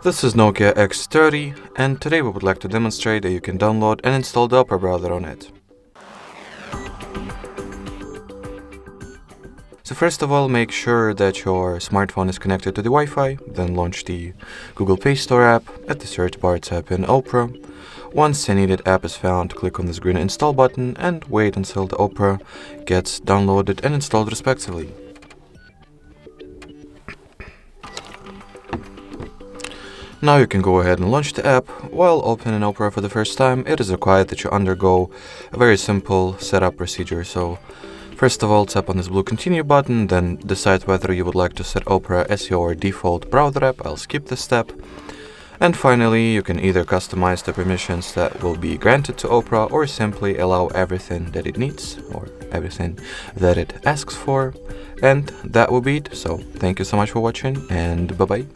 This is Nokia X30, and today we would like to demonstrate that you can download and install the Opera browser on it. So first of all, make sure that your smartphone is connected to the Wi-Fi, then launch the Google Play Store app. At the search bar, type in Opera. Once the needed app is found, click on this green install button and wait until the Opera gets downloaded and installed respectively. Now you can go ahead and launch the app. While opening Opera for the first time, it is required that you undergo a very simple setup procedure. So first of all, tap on this blue continue button, then decide whether you would like to set Opera as your default browser app. I'll skip this step. And finally, you can either customize the permissions that will be granted to Opera or simply allow everything that it needs or everything that it asks for. And that will be it. So thank you so much for watching, and bye-bye.